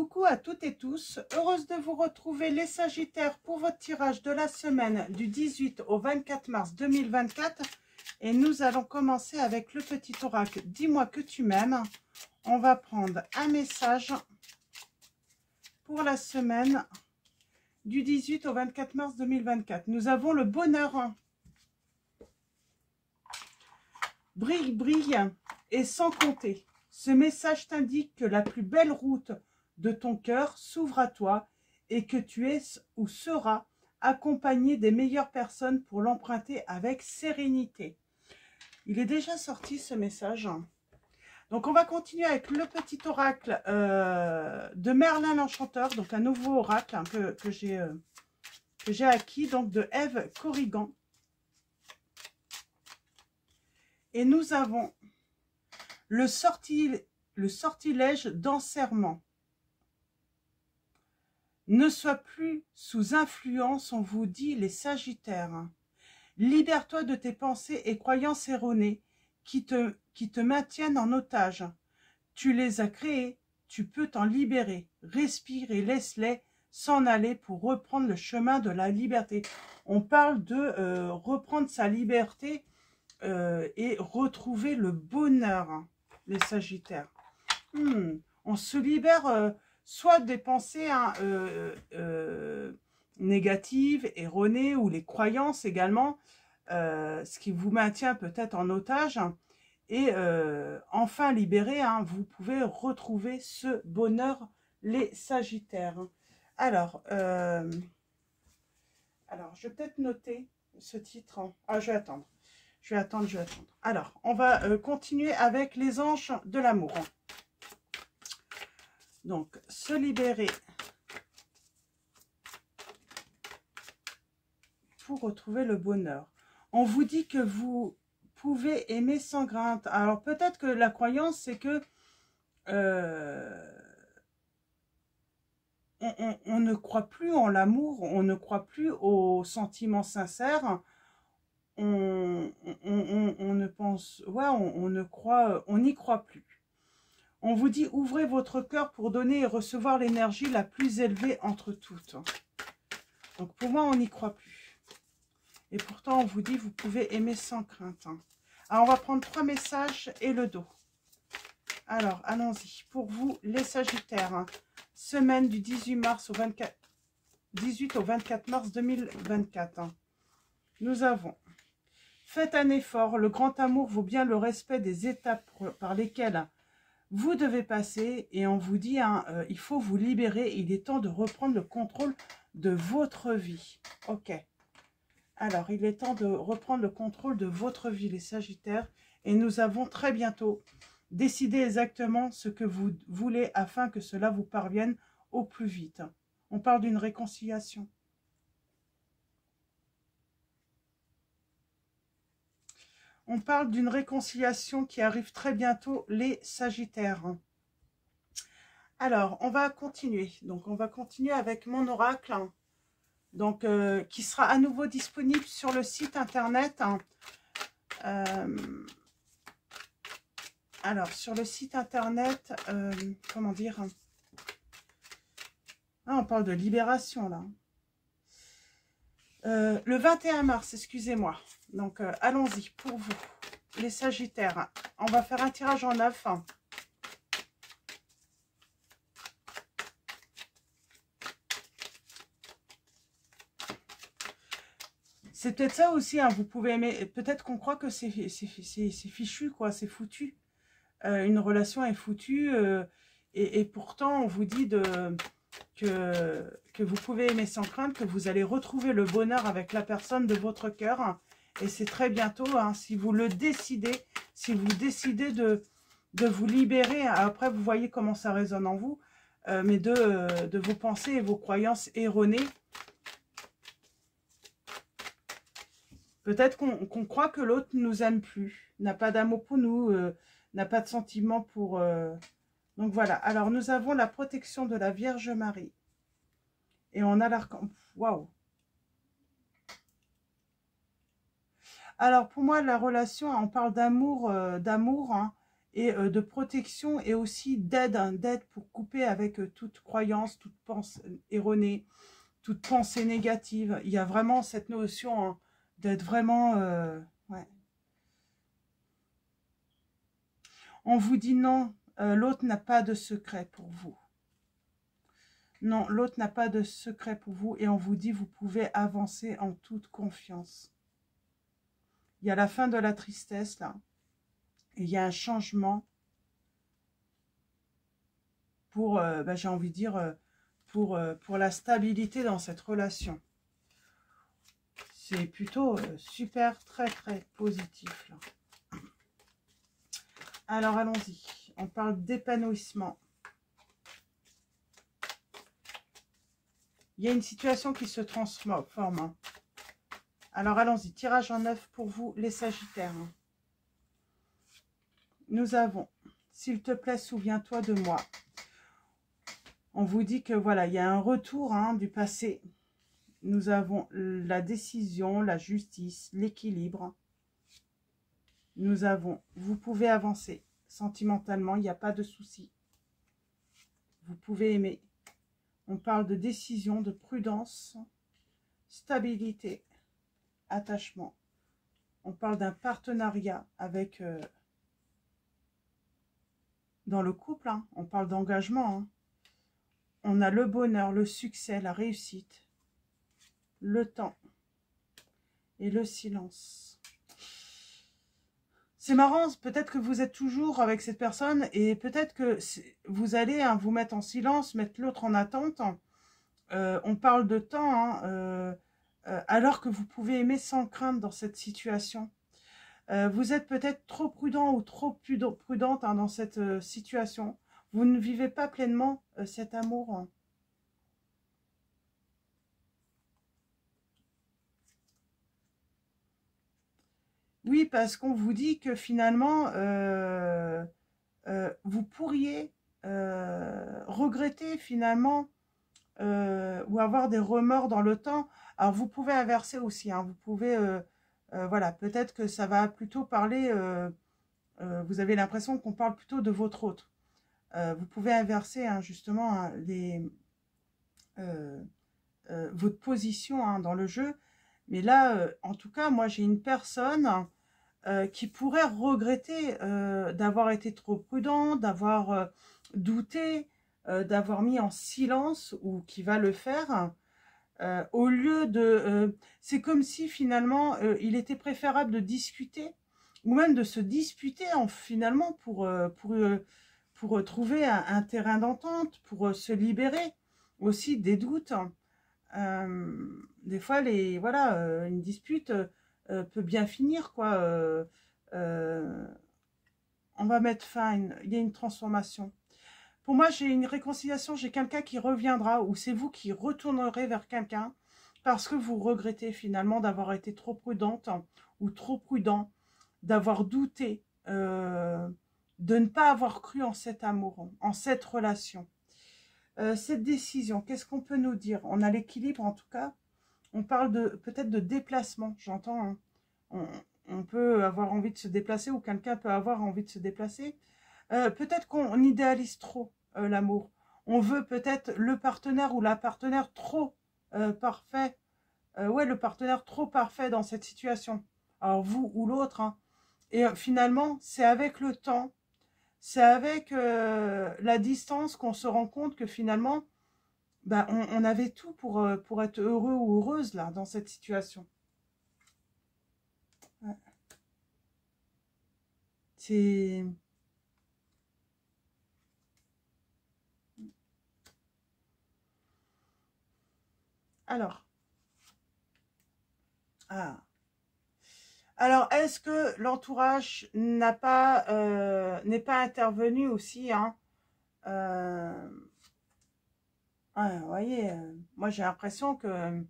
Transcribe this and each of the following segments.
Coucou à toutes et tous, heureuse de vous retrouver les Sagittaires pour votre tirage de la semaine du 18 au 24 mars 2024. Et nous allons commencer avec le petit oracle « Dis-moi que tu m'aimes ». On va prendre un message pour la semaine du 18 au 24 mars 2024. Nous avons le bonheur. Brille, brille et sans compter. Ce message t'indique que la plus belle route de ton cœur s'ouvre à toi et que tu es ou seras accompagné des meilleures personnes pour l'emprunter avec sérénité. Il est déjà sorti ce message. Donc on va continuer avec le petit oracle de Merlin l'Enchanteur, donc un nouveau oracle que j'ai acquis, donc de Ève Corrigan. Et nous avons le sortilège d'enserrement. Ne sois plus sous influence, on vous dit les Sagittaires. Libère-toi de tes pensées et croyances erronées qui te maintiennent en otage. Tu les as créées, tu peux t'en libérer. Respire et laisse-les s'en aller pour reprendre le chemin de la liberté. On parle de reprendre sa liberté et retrouver le bonheur, les Sagittaires. On se libère soit des pensées négatives, erronées, ou les croyances également, ce qui vous maintient peut-être en otage. Et enfin libéré, vous pouvez retrouver ce bonheur, les Sagittaires. Alors, je vais peut-être noter ce titre. Ah, je vais attendre. Je vais attendre. Alors, on va continuer avec les anges de l'amour. Donc, se libérer pour retrouver le bonheur. On vous dit que vous pouvez aimer sans crainte. Alors, peut-être que la croyance, c'est que on ne croit plus en l'amour, on ne croit plus aux sentiments sincères. On ne pense, ouais, on n'y croit plus. On vous dit, ouvrez votre cœur pour donner et recevoir l'énergie la plus élevée entre toutes. Donc pour moi, on n'y croit plus. Et pourtant, on vous dit, vous pouvez aimer sans crainte. Alors, on va prendre 3 messages et le dos. Alors, allons-y. Pour vous, les Sagittaires, semaine du 18 au 24 mars 2024. Nous avons, faites un effort. Le grand amour vaut bien le respect des étapes par lesquelles vous devez passer, et on vous dit, il faut vous libérer, il est temps de reprendre le contrôle de votre vie. Ok. Alors, il est temps de reprendre le contrôle de votre vie, les Sagittaires, et nous avons très bientôt décidé exactement ce que vous voulez afin que cela vous parvienne au plus vite. On parle d'une réconciliation. On parle d'une réconciliation qui arrive très bientôt, les Sagittaires. Alors, on va continuer. Donc, on va continuer avec mon oracle, donc qui sera à nouveau disponible sur le site internet. Alors, sur le site internet, comment dire, on parle de libération, là. Le 21 mars, excusez-moi. Donc, allons-y pour vous, les Sagittaires. On va faire un tirage en 9. C'est peut-être ça aussi, vous pouvez aimer. Peut-être qu'on croit que c'est fichu, quoi, c'est foutu. Une relation est foutue. Et pourtant, on vous dit que vous pouvez aimer sans crainte, que vous allez retrouver le bonheur avec la personne de votre cœur. Et c'est très bientôt, si vous le décidez, si vous décidez de vous libérer. Après, vous voyez comment ça résonne en vous, mais de vos pensées et vos croyances erronées. Peut-être qu'on croit que l'autre ne nous aime plus, n'a pas d'amour pour nous, n'a pas de sentiment pour... Donc voilà, alors nous avons la protection de la Vierge Marie. Et on a l'archange... Waouh! Alors pour moi, la relation, on parle d'amour, et de protection et aussi d'aide, hein, d'aide pour couper avec toute croyance, toute pensée erronée, toute pensée négative. Il y a vraiment cette notion, hein, d'être vraiment... ouais. On vous dit non, l'autre n'a pas de secret pour vous. Non, l'autre n'a pas de secret pour vous et on vous dit vous pouvez avancer en toute confiance. Il y a la fin de la tristesse là. Et il y a un changement pour, bah, j'ai envie de dire, pour la stabilité dans cette relation. C'est plutôt super, très très positif là. Alors allons-y, on parle d'épanouissement. Il y a une situation qui se transforme. Hein. Alors allons-y, tirage en 9 pour vous les Sagittaires. Hein. Nous avons, s'il te plaît, souviens-toi de moi. On vous dit que voilà, il y a un retour, hein, du passé. Nous avons la décision, la justice, l'équilibre. Nous avons, vous pouvez avancer sentimentalement, il n'y a pas de souci. Vous pouvez aimer. On parle de décision, de prudence, stabilité, attachement. On parle d'un partenariat avec... dans le couple, hein, on parle d'engagement. Hein. On a le bonheur, le succès, la réussite, le temps et le silence. C'est marrant, peut-être que vous êtes toujours avec cette personne et peut-être que vous allez, hein, vous mettre en silence, mettre l'autre en attente. On parle de temps, hein, alors que vous pouvez aimer sans crainte dans cette situation. Vous êtes peut-être trop prudent ou trop prudente, hein, dans cette situation. Vous ne vivez pas pleinement cet amour. Hein. Oui, parce qu'on vous dit que finalement, vous pourriez regretter finalement ou avoir des remords dans le temps. Alors, vous pouvez inverser aussi. Hein, vous pouvez, voilà, peut-être que ça va plutôt parler, vous avez l'impression qu'on parle plutôt de votre autre. Vous pouvez inverser, hein, justement, hein, votre position, hein, dans le jeu. Mais là, en tout cas, moi, j'ai une personne qui pourrait regretter d'avoir été trop prudent, d'avoir douté, d'avoir mis en silence, ou qui va le faire, au lieu de... c'est comme si finalement, il était préférable de discuter, ou même de se disputer finalement pour trouver un terrain d'entente, pour se libérer aussi des doutes. Des fois, voilà, une dispute peut bien finir, quoi. On va mettre fin, il y a une transformation. Pour moi, j'ai une réconciliation, j'ai quelqu'un qui reviendra, ou c'est vous qui retournerez vers quelqu'un, parce que vous regrettez finalement d'avoir été trop prudente, hein, ou trop prudent, d'avoir douté, de ne pas avoir cru en cet amour, en cette relation. Cette décision, qu'est-ce qu'on peut nous dire? On a l'équilibre en tout cas. On parle peut-être de déplacement, j'entends. Hein. On peut avoir envie de se déplacer, ou quelqu'un peut avoir envie de se déplacer. Peut-être qu'on idéalise trop l'amour. On veut peut-être le partenaire ou la partenaire trop parfait. Ouais, le partenaire trop parfait dans cette situation. Alors vous ou l'autre. Hein. Et finalement, c'est avec le temps, c'est avec la distance qu'on se rend compte que finalement, ben, on avait tout pour être heureux ou heureuse là, dans cette situation. Ouais. C'est... Alors. Ah. Alors, est-ce que l'entourage n'est pas intervenu aussi, hein, ouais, vous voyez, moi j'ai l'impression que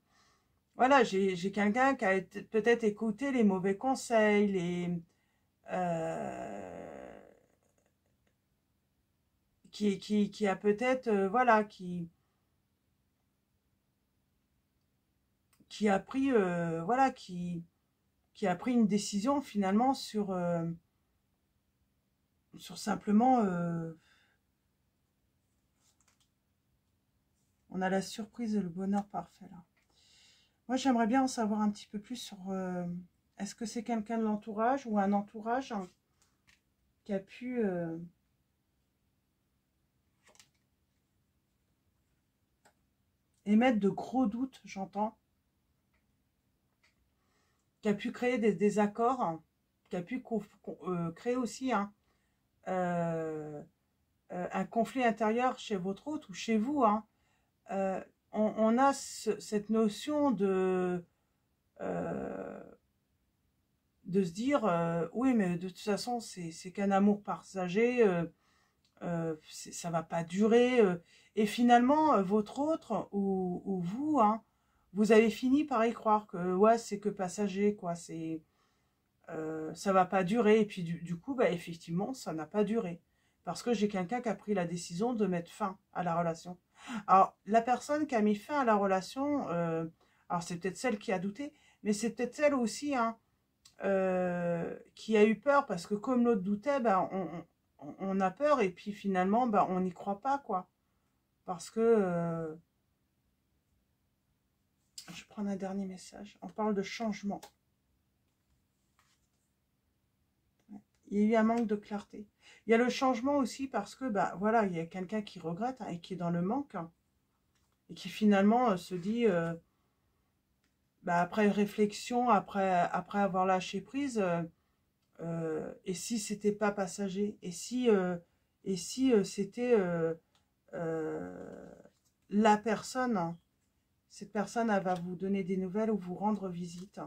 voilà, j'ai quelqu'un qui a peut-être écouté les mauvais conseils, qui a peut-être voilà, qui a pris voilà, qui a pris une décision finalement sur simplement, on a la surprise et le bonheur parfait là. Moi, j'aimerais bien en savoir un petit peu plus sur, est-ce que c'est quelqu'un de l'entourage ou un entourage qui a pu émettre de gros doutes, j'entends, qui a pu créer des désaccords, qui a pu créer aussi un conflit intérieur chez votre hôte ou chez vous. On a cette notion euh, de se dire, oui, mais de toute façon, c'est qu'un amour passager, ça va pas durer. Et finalement, votre autre ou vous, vous avez fini par y croire que ouais, c'est que passager, quoi. Ça va pas durer. Et puis du coup, bah, effectivement, ça n'a pas duré. Parce que j'ai quelqu'un qui a pris la décision de mettre fin à la relation. Alors, la personne qui a mis fin à la relation, alors c'est peut-être celle qui a douté, mais c'est peut-être celle aussi qui a eu peur, parce que comme l'autre doutait, bah, on a peur, et puis finalement, bah, on n'y croit pas, quoi. Parce que, je vais prendre un dernier message, on parle de changement. Il y a eu un manque de clarté. Il y a le changement aussi parce que, bah, voilà, il y a quelqu'un qui regrette et qui est dans le manque, et qui finalement se dit, bah, après réflexion, après avoir lâché prise, et si c'était pas passager, et si c'était euh, la personne, cette personne, elle va vous donner des nouvelles ou vous rendre visite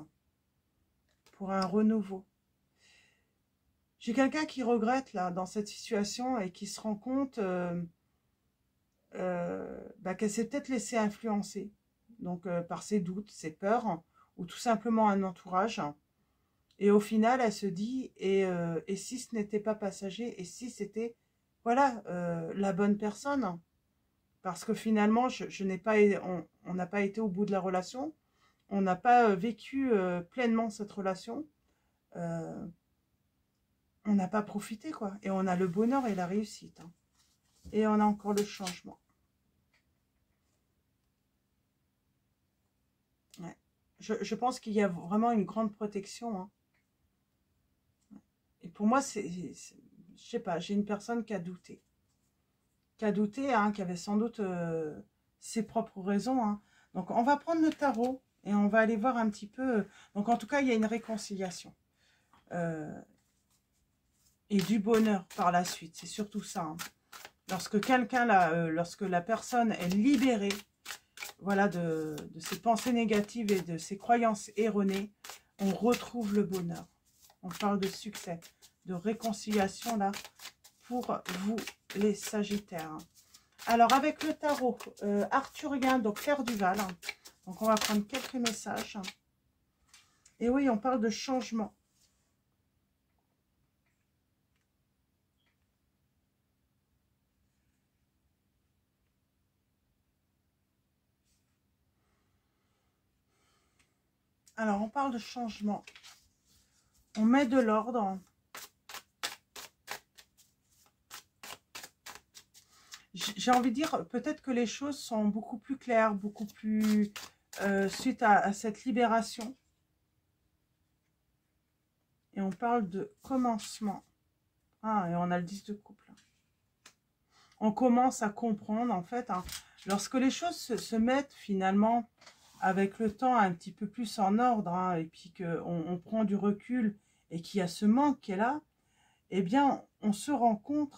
pour un renouveau. J'ai quelqu'un qui regrette là dans cette situation et qui se rend compte bah, qu'elle s'est peut-être laissée influencer, donc par ses doutes, ses peurs, ou tout simplement un entourage. Et au final, elle se dit, et si ce n'était pas passager, et si c'était, voilà, la bonne personne. Parce que finalement, je n'ai pas, on n'a pas été au bout de la relation, on n'a pas vécu pleinement cette relation, euh, on n'a pas profité, quoi. Et on a le bonheur et la réussite. Et on a encore le changement. Ouais. Je pense qu'il y a vraiment une grande protection. Et pour moi, je sais pas, j'ai une personne qui a douté. Qui a douté, qui avait sans doute ses propres raisons. Donc, on va prendre le tarot et on va aller voir un petit peu. Donc, en tout cas, il y a une réconciliation. Et du bonheur par la suite. C'est surtout ça. Lorsque lorsque la personne est libérée, voilà, de ses pensées négatives et de ses croyances erronées, on retrouve le bonheur. On parle de succès, de réconciliation là pour vous les Sagittaires. Alors avec le tarot arthurien, donc Claire Duval, donc on va prendre quelques messages. Et oui, on parle de changement. Alors on parle de changement. On met de l'ordre. J'ai envie de dire, peut-être que les choses sont beaucoup plus claires, beaucoup plus suite à cette libération. Et on parle de commencement. Ah, et on a le 10 de couple. On commence à comprendre, en fait, lorsque les choses se mettent finalement avec le temps un petit peu plus en ordre, et puis qu'on prend du recul et qu'il y a ce manque qui est là, eh bien, on se rend compte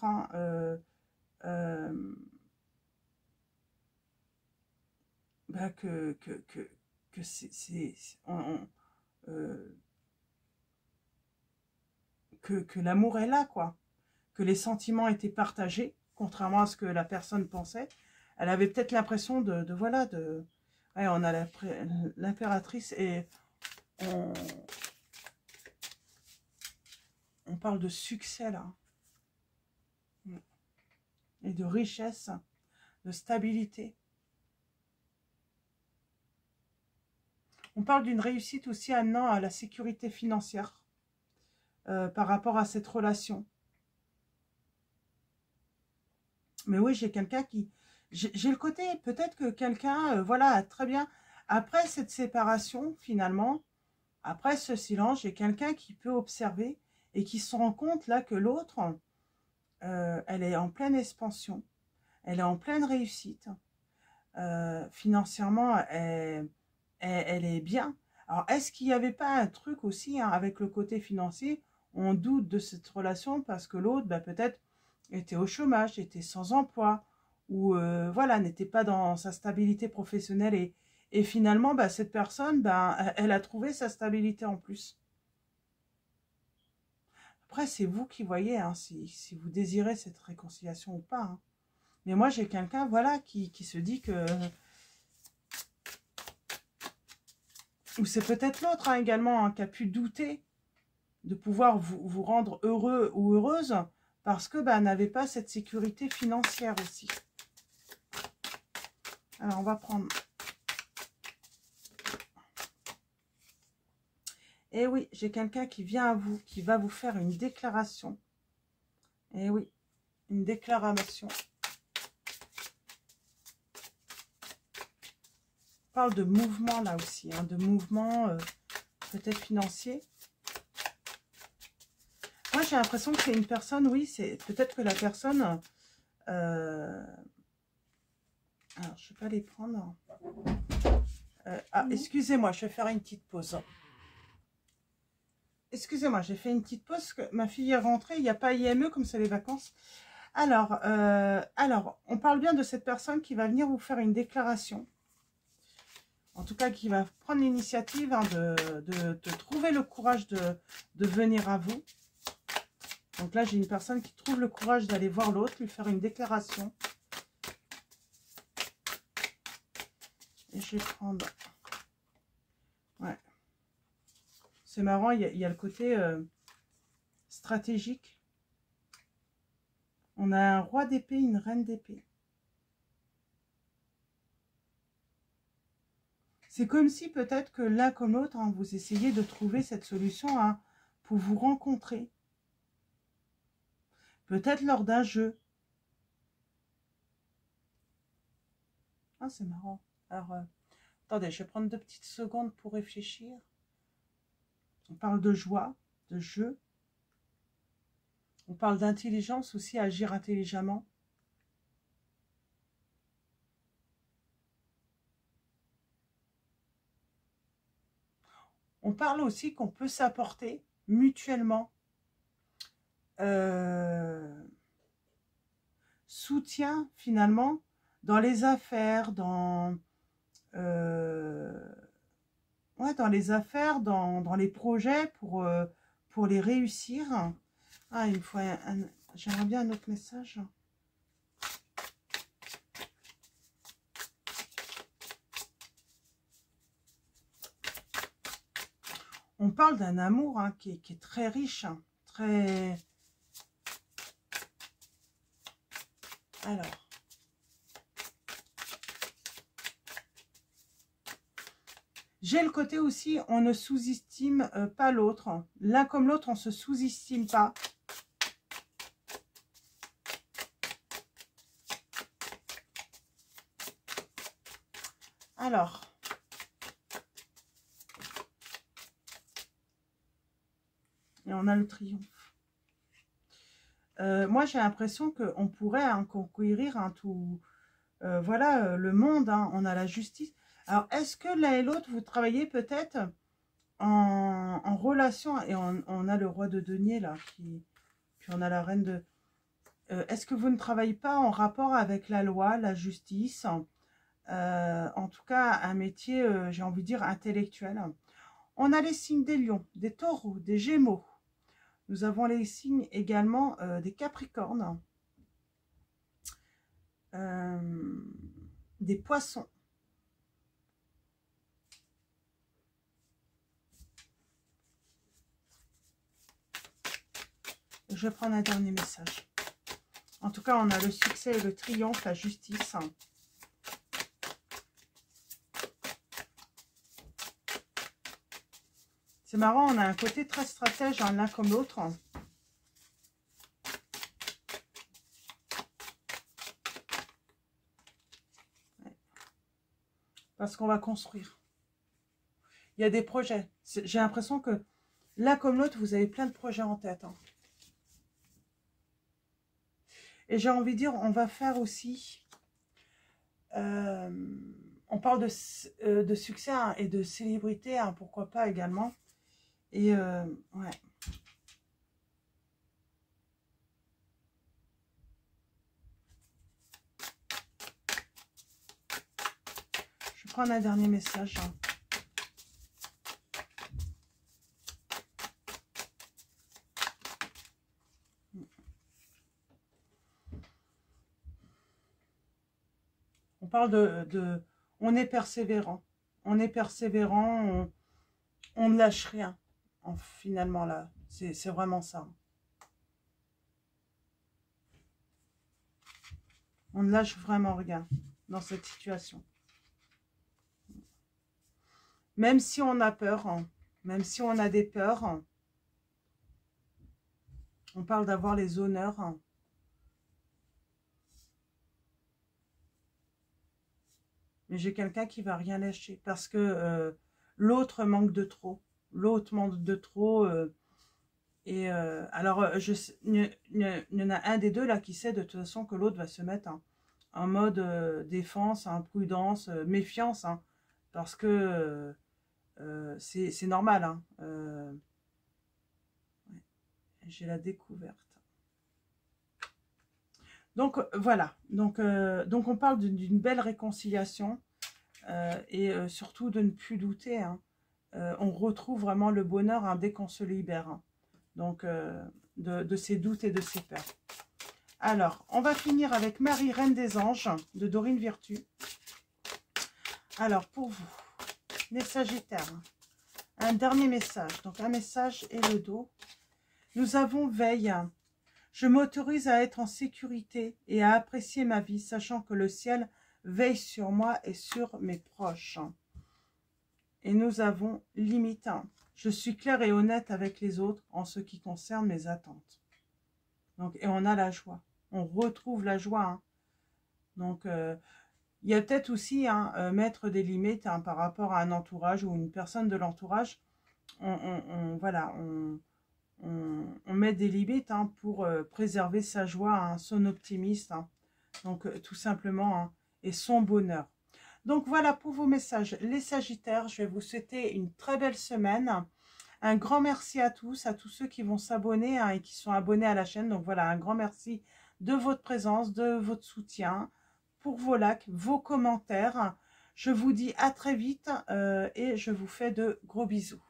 bah, que que l'amour est là, quoi. Que les sentiments étaient partagés, contrairement à ce que la personne pensait. Elle avait peut-être l'impression voilà, ouais, on a l'impératrice et on parle de succès, là. Et de richesse, de stabilité. On parle d'une réussite aussi amenant à la sécurité financière par rapport à cette relation. Mais oui, j'ai quelqu'un qui... J'ai le côté, peut-être que quelqu'un, voilà, très bien. Après cette séparation, finalement, après ce silence, j'ai quelqu'un qui peut observer et qui se rend compte là que l'autre, elle est en pleine expansion, elle est en pleine réussite. Financièrement, elle est bien. Alors, est-ce qu'il n'y avait pas un truc aussi hein, avec le côté financier? On doute de cette relation parce que l'autre, bah, peut-être, était au chômage, était sans emploi, ou voilà, n'était pas dans sa stabilité professionnelle. Et finalement, bah, cette personne, bah, elle a trouvé sa stabilité en plus. Après, c'est vous qui voyez hein, si vous désirez cette réconciliation ou pas. Hein. Mais moi, j'ai quelqu'un voilà, qui se dit que... Ou c'est peut-être l'autre hein, également hein, qui a pu douter de pouvoir vous rendre heureux ou heureuse parce que bah, n'avait pas cette sécurité financière aussi. Alors, on va prendre... Eh oui, j'ai quelqu'un qui vient à vous, qui va vous faire une déclaration. Eh oui, une déclaration. On parle de mouvement là aussi, hein, de mouvement peut-être financier. Moi, j'ai l'impression que c'est une personne, oui, c'est peut-être que la personne... alors, je ne vais pas les prendre. Ah, excusez-moi, je vais faire une petite pause. Excusez-moi, j'ai fait une petite pause parce que ma fille est rentrée, il n'y a pas IME comme c'est les vacances. Alors, on parle bien de cette personne qui va venir vous faire une déclaration. En tout cas, qui va prendre l'initiative hein, de trouver le courage de venir à vous. Donc là, j'ai une personne qui trouve le courage d'aller voir l'autre, lui faire une déclaration. Et je vais prendre... Ouais. C'est marrant, il y a le côté stratégique. On a un roi d'épée, une reine d'épée. C'est comme si peut-être que l'un comme l'autre, hein, vous essayez de trouver cette solution hein, pour vous rencontrer. Peut-être lors d'un jeu. Ah, c'est marrant. Alors, attendez, je vais prendre 2 petites secondes pour réfléchir. On parle de joie, de jeu. On parle d'intelligence aussi, agir intelligemment. On parle aussi qu'on peut s'apporter mutuellement soutien finalement dans les affaires, ouais, dans les affaires, dans les projets pour les réussir. Ah, il me faut j'aimerais bien un autre message. On parle d'un amour hein, qui est très riche, hein, très... Alors... J'ai le côté aussi, on ne sous-estime pas l'autre. L'un comme l'autre, on ne se sous-estime pas. Alors... Et on a le triomphe. Moi, j'ai l'impression qu'on pourrait hein, conquérir hein, tout, voilà, le monde. Hein, on a la justice. Alors, est-ce que l'un et l'autre, vous travaillez peut-être en relation, et on a le roi de denier, là, puis on a la reine de... est-ce que vous ne travaillez pas en rapport avec la loi, la justice, en tout cas, un métier, j'ai envie de dire, intellectuel. On a les signes des lions, des taureaux, des gémeaux. Nous avons les signes également des capricornes, des poissons. Je vais prendre un dernier message. En tout cas, on a le succès et le triomphe, la justice. C'est marrant, on a un côté très stratège, hein, l'un comme l'autre. Parce qu'on va construire. Il y a des projets. J'ai l'impression que l'un comme l'autre, vous avez plein de projets en tête. Hein. Et j'ai envie de dire, on va faire aussi... on parle de succès hein, et de célébrité, hein, pourquoi pas également. Et ouais. Je vais prendre un dernier message. Hein. On parle on est persévérant. On est persévérant, on ne lâche rien. Finalement, là, c'est vraiment ça. On ne lâche vraiment rien dans cette situation. Même si on a peur, hein, même si on a des peurs, hein, on parle d'avoir les honneurs. Hein. Mais j'ai quelqu'un qui va rien lâcher parce que l'autre manque de trop. L'autre manque de trop. Alors, il y en a un des deux là qui sait de toute façon que l'autre va se mettre hein, en mode défense, hein, prudence, méfiance. Hein, parce que c'est normal. Hein, ouais, j'ai la découverte. Donc voilà, donc on parle d'une belle réconciliation et surtout de ne plus douter. Hein. On retrouve vraiment le bonheur hein, dès qu'on se libère. Hein. Donc de ses doutes et de ses peurs. Alors, on va finir avec Marie, Reine des Anges, de Dorine Virtue. Alors, pour vous, les Sagittaires, un dernier message. Donc, un message et le dos. Nous avons veille. Je m'autorise à être en sécurité et à apprécier ma vie, sachant que le ciel veille sur moi et sur mes proches. Et nous avons limite. Je suis claire et honnête avec les autres en ce qui concerne mes attentes. Donc, et on a la joie. On retrouve la joie. Hein. Donc, il y a peut-être aussi hein, mettre des limites hein, par rapport à un entourage ou une personne de l'entourage. Voilà, on met des limites hein, pour préserver sa joie, hein, son optimisme, hein, donc tout simplement, hein, et son bonheur. Donc voilà pour vos messages, les Sagittaires. Je vais vous souhaiter une très belle semaine. Un grand merci à tous ceux qui vont s'abonner hein, et qui sont abonnés à la chaîne. Donc voilà, un grand merci de votre présence, de votre soutien, pour vos likes, vos commentaires. Je vous dis à très vite et je vous fais de gros bisous.